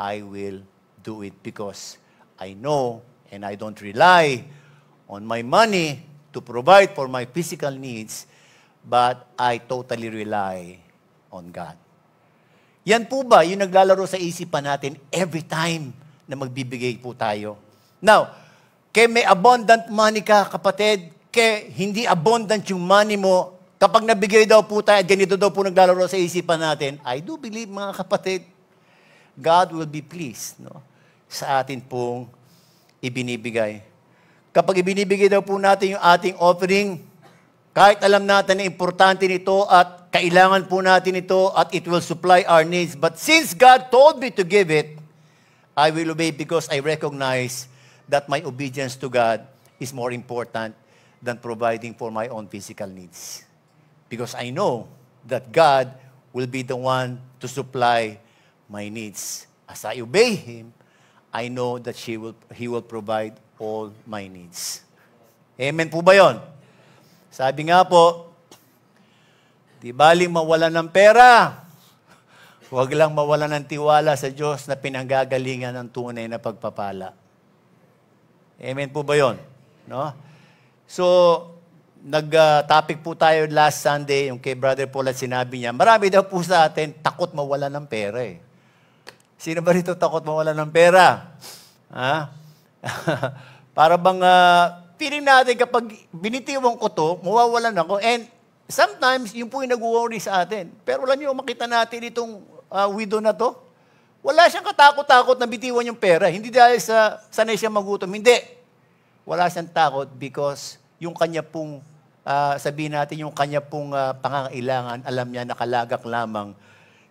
[SPEAKER 1] I will do it because I know and I don't rely on my money to provide for my physical needs, but I totally rely on God. Yan po ba yung naglalaro sa isipan natin every time na magbibigay po tayo? Now, kaya may abundant money ka, kapatid, kaya hindi abundant yung money mo, kapag nabigay daw po tayo, ganito daw po naglalaro sa isipan natin, I do believe, mga kapatid, God will be pleased, no, sa atin pong ibinibigay. Kapag ibinibigay daw po natin yung ating offering, kahit alam natin na importante nito at kailangan po natin ito at it will supply our needs. But since God told me to give it, I will obey because I recognize that my obedience to God is more important than providing for my own physical needs. Because I know that God will be the one to supply my needs. As I obey Him, I know that He will provide all my needs. Amen po ba yun? Sabi nga po, di baling mawalan ng pera, huwag lang mawalan ng tiwala sa Diyos na pinanggagalingan ng tunay na pagpapala. Amen po ba yun? No? So, nag-topic po tayo last Sunday, yung kay Brother Paul at sinabi niya, marami daw po sa atin takot mawalan ng pera eh. Sino ba rito takot mawalan ng pera? Ha? Para bang feeling natin kapag binitiwan ko to, mawawalan ako. And sometimes, yun po yung nag-worry sa atin. Pero alam niyo, makita natin itong widow na to. Wala siyang katakot-takot na bitiwan yung pera. Hindi dahil sa sanay siya magutom. Hindi. Wala siyang takot because yung kanya pong, sabihin natin, yung kanya pong pangangailangan, alam niya nakalagak lamang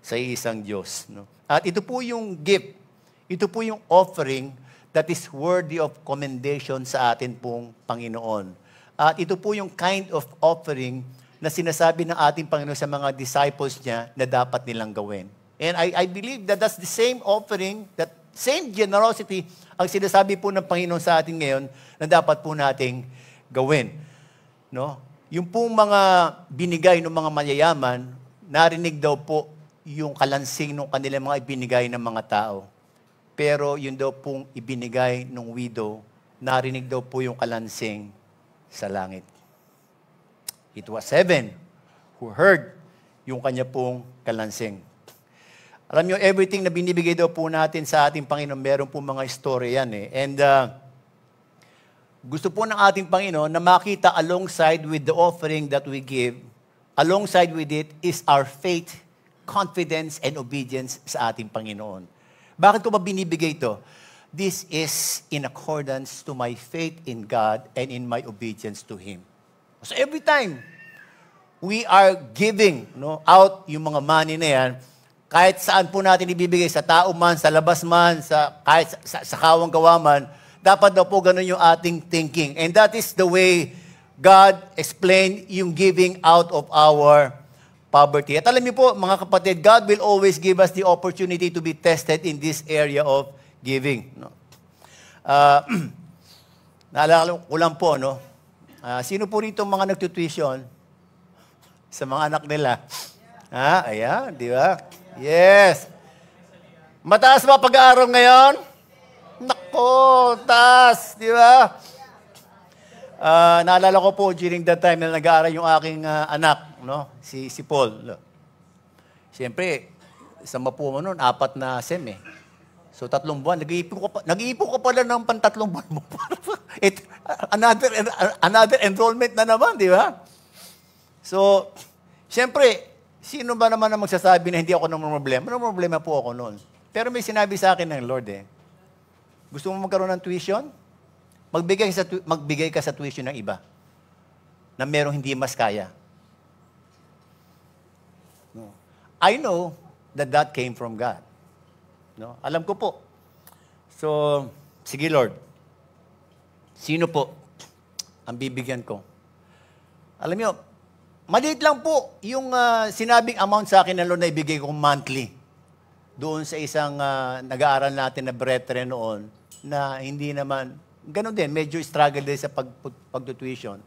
[SPEAKER 1] sa isang Diyos. No? At ito po yung gift. Ito po yung offering that is worthy of commendation sa atin pong Panginoon. At ito po yung kind of offering na sinasabi ng ating Panginoon sa mga disciples niya na dapat nilang gawin. And I believe that that's the same offering, that same generosity ang sinasabi po ng Panginoon sa atin ngayon na dapat po nating gawin. No? Yung pong mga binigay ng mga mayayaman, narinig daw po yung kalansing ng kanilang mga ibinigay ng mga tao. Pero yun daw pong ibinigay ng widow, narinig daw po yung kalansing sa langit. It was heaven who heard yung kanya pong kalansing. Alam nyo, everything na binibigay daw po natin sa ating Panginoon, meron po mga story yan eh. And gusto po ng ating Panginoon na makita alongside with the offering that we give, alongside with it is our faith, confidence, and obedience sa ating Panginoon. Bakit ko ba binibigay ito? This is in accordance to my faith in God and in my obedience to Him. So every time we are giving out yung mga money na yan, kahit saan po natin ibibigay, sa tao man, sa labas man, kahit sa kawang-gawa man, dapat daw po ganun yung ating thinking. And that is the way God explained yung giving out of our poverty. At alam niyo po, mga kapatid, God will always give us the opportunity to be tested in this area of giving. No? Naalala ko lang po, no? Sino po rito mga nagtutuition sa mga anak nila? Ayan, di ba? Yes. Mataas ba pag-aaral ngayon? Nako, taas, di ba? Naalala ko po during that time na nag-aaral yung aking anak, no? Si Paul. No? Siyempre, sa Mapuma noon, 4 na SEM eh. So 3 buwan, nag-iipon ka pala ng 3 buwan mo. Another enrollment na naman, di ba? So, siyempre, sino ba naman ang magsasabi na hindi ako ng problema? Ano problema po ako noon? Pero may sinabi sa akin ng Lord eh. Gusto mo magkaroon ng tuition? Magbigay ka sa tuition ng iba na merong hindi mas kaya. No. I know that came from God. No? Alam ko po. So, sige Lord, sino po ang bibigyan ko? Alam niyo, maliit lang po yung sinabing amount sa akin ng Lord na ibigay ko monthly. Doon sa isang nag-aaral natin na brethren noon na hindi naman, ganun din, medyo struggle din sa pag-tuition.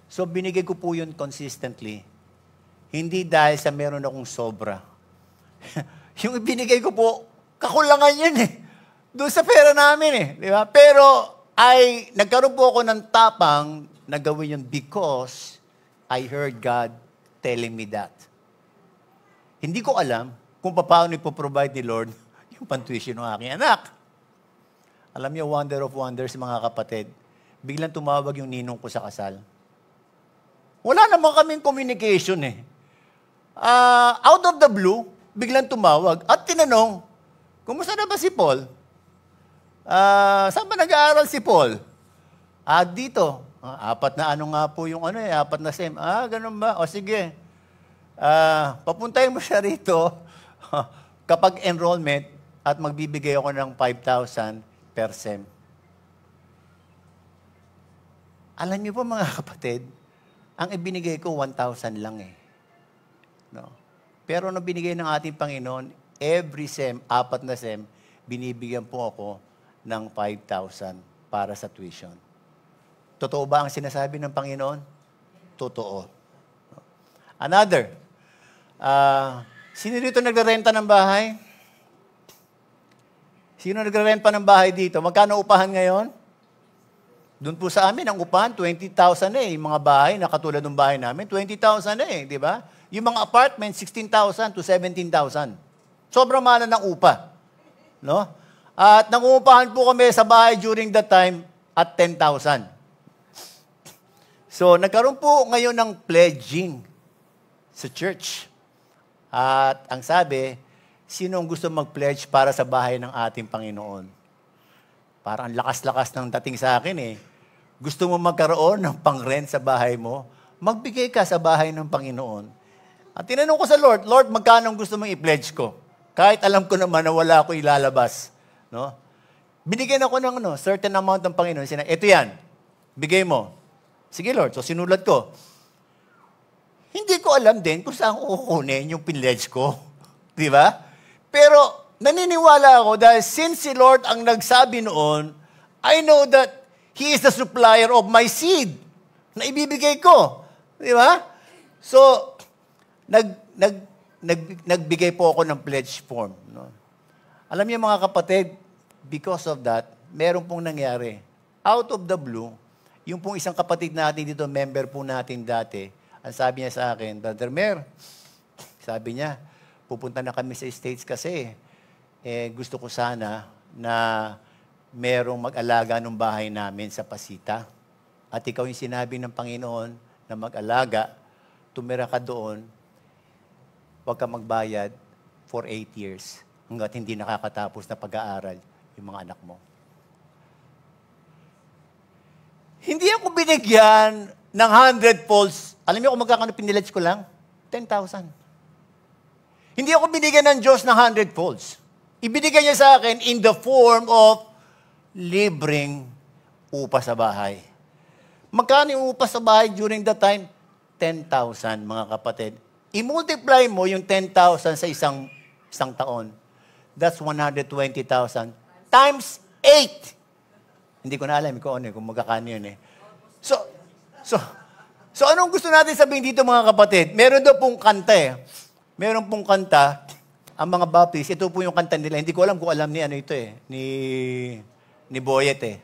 [SPEAKER 1] So, binigay ko po yun consistently. Hindi dahil sa meron akong sobra. Yung ibinigay ko po, kakulangan yun eh. Doon sa pera namin eh. Di ba? Pero, nagkaroon po ako ng tapang na gawin yun because I heard God telling me that. Hindi ko alam kung paano ipoprovide ni Lord yung pantuition ng aking anak. Alam niyo, wonder of wonders, mga kapatid, biglang tumawag yung ninong ko sa kasal. Wala naman kaming communication eh. Out of the blue, biglang tumawag at tinanong, kumusta na ba si Paul? Saan ba nag-aaral si Paul? Dito. Apat na ano nga po yung apat na SEM. Ganun ba? O sige. Papuntahin mo siya rito kapag enrollment at magbibigay ako ng 5,000 per SEM. Alam niyo po mga kapatid, ang ibinigay ko 1,000 lang eh. No? Pero nung binigay ng ating Panginoon, every SEM, 4 na SEM, binibigyan po ako ng 5,000 para sa tuition. Totoo ba ang sinasabi ng Panginoon? Totoo. Another. Sino dito nagrerenta ng bahay? Sino nagrerenta ng bahay dito? Magkano upahan ngayon? Doon po sa amin, ang upahan, 20,000 eh. Yung mga bahay na katulad ng bahay namin, 20,000 eh, di ba? Yung mga apartment, 16,000 to 17,000. Sobrang mahal ng upa. No? At nangungupahan po kami sa bahay during that time at 10,000. So, nagkaroon po ngayon ng pledging sa church. At ang sabi, sino ang gusto mag-pledge para sa bahay ng ating Panginoon? Parang lakas-lakas ng dating sa akin eh. Gusto mo magkaroon ng pang-rent sa bahay mo? Magbigay ka sa bahay ng Panginoon. At tinanong ko sa Lord, Lord, magkano ang gusto mong i-pledge ko? Kahit alam ko naman na wala ako ilalabas. No? Binigyan ako ng certain amount ng Panginoon. Ito yan, bigay mo. Sige Lord, so sinulat ko. Hindi ko alam din kung saan ko kukunin yung pledge ko. Di ba? Pero naniniwala ako dahil since si Lord ang nagsabi noon, I know that He is the supplier of my seed na ibibigay ko. Di ba? So, nagbigay po ako ng pledge form. No? Alam niyo mga kapatid, because of that, meron pong nangyari. Out of the blue, yung pong isang kapatid natin dito, member po natin dati, ang sabi niya sa akin, Brother Mer, sabi niya, pupunta na kami sa States kasi, gusto ko sana na merong mag-alaga ng bahay namin sa Pasita. At ikaw yung sinabi ng Panginoon na mag-alaga, tumira ka doon, huwag ka magbayad for 8 years hanggat hindi nakakatapos na pag-aaral yung mga anak mo. Hindi ako binigyan ng 100 folds. Alam niyo kung magkakano piniledge ko lang? 10,000. Hindi ako binigyan ng Diyos ng 100 folds. Ibinigay niya sa akin in the form of libreng upa sa bahay. Magkano yung upa sa bahay during that time? 10,000, mga kapatid. I-multiply mo yung 10,000 sa isang taon. That's 120,000 times 8. Hindi ko na alam kung magkakano yun eh. So anong gusto natin sabihin dito mga kapatid? Meron daw pong kanta eh. Meron pong kanta, ang mga Baptist, ito po yung kanta nila. Hindi ko alam kung alam ni ito eh, ni Boyet eh.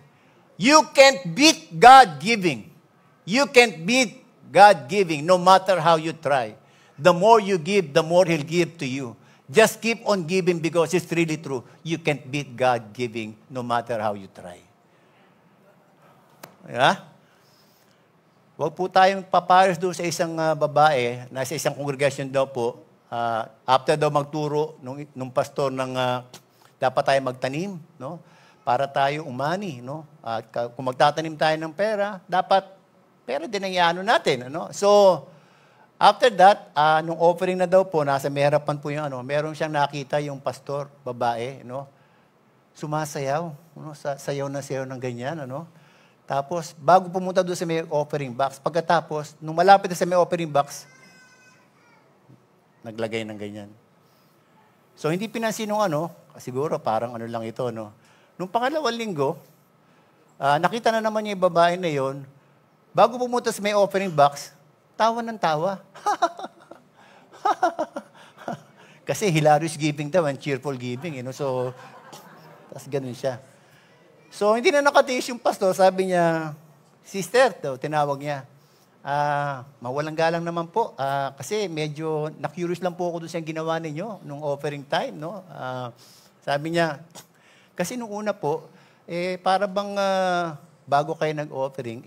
[SPEAKER 1] You can't beat God giving. You can't beat God giving no matter how you try. The more you give, the more He'll give to you. Just keep on giving because it's really true. You can't beat God giving no matter how you try. Yeah? Huwag po tayong papares doon sa isang babae, nasa isang congregation daw po, after daw magturo nung pastor ng dapat tayo magtanim, no? para tayo umani, no? At kung magtatanim tayo ng pera, dapat pera din ang iano natin, ano? So, after that, nung offering na daw po, nasa may harapan po yung meron siyang nakita yung pastor, babae, no? Sumasayaw, no? Sayaw na sayaw ng ganyan, ano? Tapos, bago pumunta doon sa may offering box, pagkatapos, nung malapit na sa may offering box, naglagay ng ganyan. So, hindi pinansin nung siguro parang lang ito, no? Nung pangalawang linggo, nakita na naman niya yung babae na yon. Bago pumunta sa may offering box, tawa ng tawa. Kasi hilarious giving daw and cheerful giving, So, tas ganun siya. So, hindi na nakatiis yung pastor. Sabi niya, sister, tinawag niya. Mawalang galang naman po. Kasi medyo na-curious lang po ako doon sa ginawa ninyo nung offering time, no? Sabi niya, kasi nung una po, para bang bago kayo nag-offering,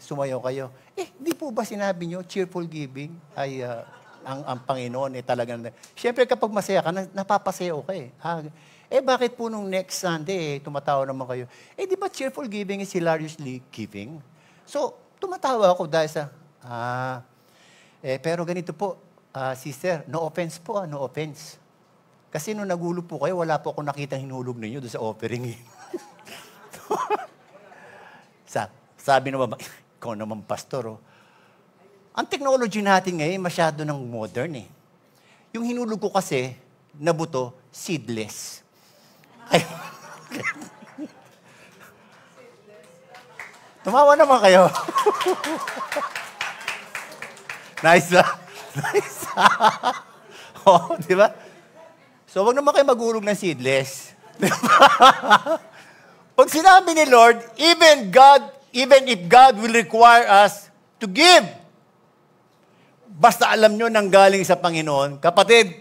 [SPEAKER 1] sumayaw kayo. Di po ba sinabi niyo, cheerful giving ay ang Panginoon talagang... Siyempre kapag masaya ka, napapasayaw ka bakit po nung next Sunday, tumatawa naman kayo? Di ba cheerful giving is hilariously giving? So, tumatawa ako dahil sa, pero ganito po, sister, no offense po, no offense. Kasi nung nagulo po kayo, wala po ako nakitang hinulog ninyo doon sa offering. Sabi naman, ikaw naman pastor, Ang technology natin ngayon, masyado ng modern Yung hinulog ko kasi, na buto, seedless. Tumawa naman kayo. Nice ba? Nice. Di ba? So, wag naman kayo magulog ng seedless. Pag sinabi ni Lord, even if God will require us to give, basta alam nyo nang galing sa Panginoon, kapatid,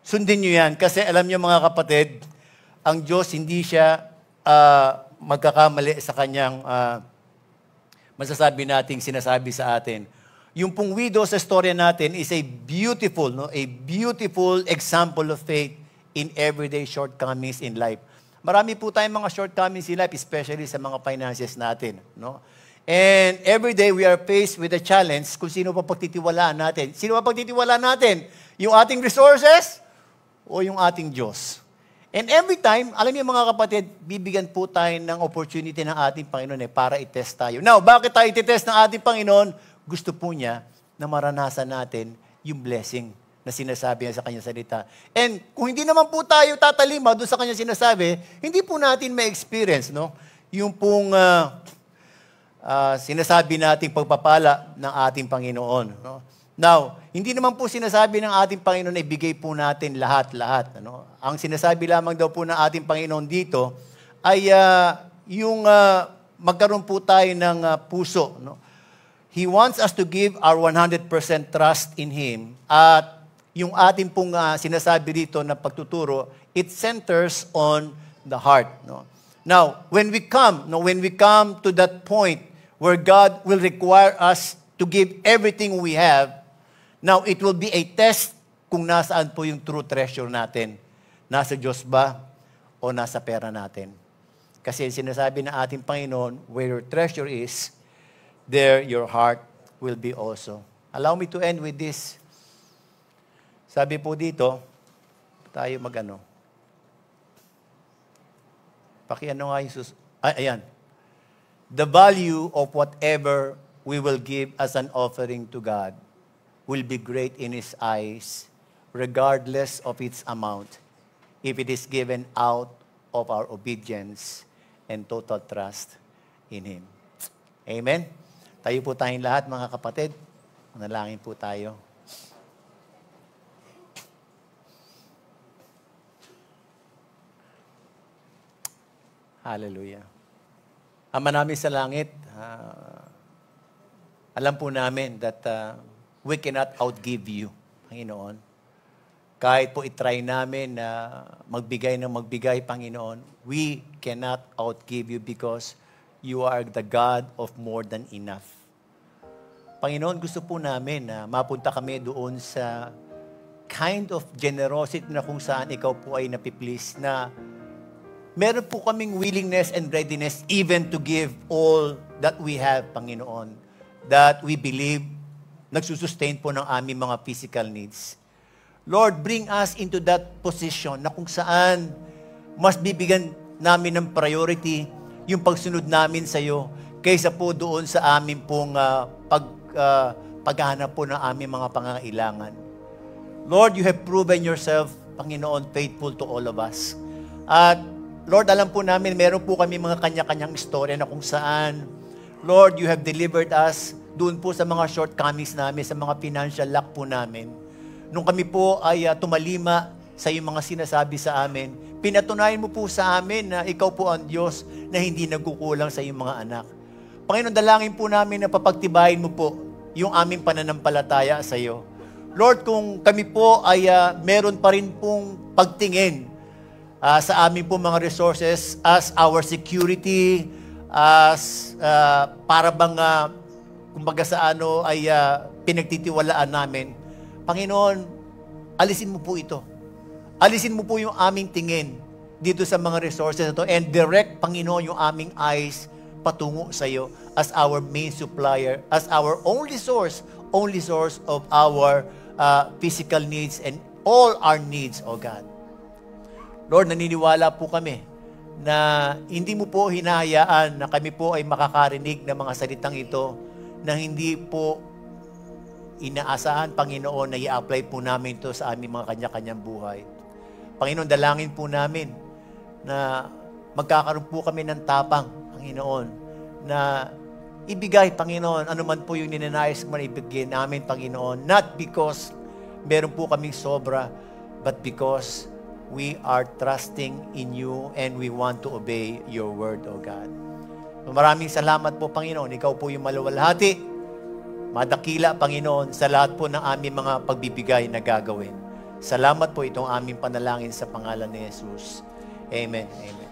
[SPEAKER 1] sundin nyo yan. Kasi alam nyo mga kapatid, ang Diyos hindi siya magkakamali sa kanyang masasabi nating sinasabi sa atin. Yung pong widow sa storya natin is a beautiful example of faith in everyday shortcomings in life. Marami po tayong mga shortcomings in life, especially sa mga finances natin. No? And every day we are faced with a challenge kung sino pa pagtitiwalaan natin. Sino pa pagtitiwalaan natin? Yung ating resources o yung ating Diyos? And every time, alam niyo mga kapatid, bibigyan po tayo ng opportunity ng ating Panginoon para i-test tayo. Now, bakit tayo i-test ng ating Panginoon? Gusto po niya na maranasan natin yung blessing na sinasabi niya sa kanyang salita. And kung hindi naman po tayo tatalima doon sa kanyang sinasabi, hindi po natin ma-experience, no? Yung pong sinasabi nating pagpapala ng ating Panginoon. No? Now, hindi naman po sinasabi ng ating Panginoon na ibigay po natin lahat-lahat. Ano? Ang sinasabi lamang daw po ng ating Panginoon dito ay yung magkaroon po tayo ng puso. No? He wants us to give our 100% trust in Him. At yung ating pong sinasabi dito na pagtuturo, it centers on the heart. No? Now, when we come to that point where God will require us to give everything we have, now, it will be a test kung nasaan po yung true treasure natin. Nasa Diyos ba o nasa pera natin? Kasi sinasabi ng ating Panginoon, where your treasure is, there your heart will be also. Allow me to end with this. Sabi po dito, tayo pakiano nga yung ayan. The value of whatever we will give as an offering to God will be great in His eyes, regardless of its amount, if it is given out of our obedience and total trust in Him. Amen? Tayo po tayong lahat, mga kapatid. Manalangin po tayo. Hallelujah. Ama namin sa langit, alam po namin that we cannot outgive you, Panginoon. Kahit po itry namin na magbigay, Panginoon, we cannot outgive you because you are the God of more than enough. Panginoon, gusto po namin na mapunta kami doon sa kind of generosity na kung saan ikaw po ay napiplease na meron po kaming willingness and readiness even to give all that we have, Panginoon, that we believe nagsusustain po ng aming mga physical needs. Lord, bring us into that position na kung saan mas bibigyan namin ng priority yung pagsunod namin sa iyo kaysa po doon sa amin pong paghahanap po ng aming mga pangangailangan. Lord, you have proven yourself, Panginoon, faithful to all of us. At Lord, alam po namin, meron po kami mga kanya-kanyang istorya na kung saan, Lord, you have delivered us doon po sa mga shortcomings namin, sa mga financial lack po namin. Nung kami po ay tumalima sa iyong mga sinasabi sa amin, pinatunayan mo po sa amin na ikaw po ang Diyos na hindi nagkukulang sa iyong mga anak. Panginoon, dalangin po namin na papagtibayin mo po yung aming pananampalataya sa iyo. Lord, kung kami po ay meron pa rin pong pagtingin sa amin po mga resources as our security, as para bang kumbaga sa ano ay pinagtitiwalaan namin. Panginoon, alisin mo po ito. Alisin mo po yung aming tingin dito sa mga resources na ito and direct, Panginoon, yung aming eyes patungo sa iyo as our main supplier, as our only source of our physical needs and all our needs, O God. Lord, naniniwala po kami na hindi mo po hinahayaan na kami po ay makakarinig ng mga salitang ito na hindi po inaasahan, Panginoon, na i-apply po namin ito sa aming mga kanya-kanyang buhay. Panginoon, dalangin po namin na magkakaroon po kami ng tapang, Panginoon, na ibigay, Panginoon, anuman po yung ninanais mo na ibigay namin, Panginoon, not because meron po kaming sobra, but because we are trusting in you and we want to obey your word, O God. Maraming salamat po, Panginoon. Ikaw po yung maluwalhati, madakila, Panginoon, sa lahat po ng aming mga pagbibigay na gagawin. Salamat po itong aming panalangin sa pangalan ni Jesus. Amen. Amen.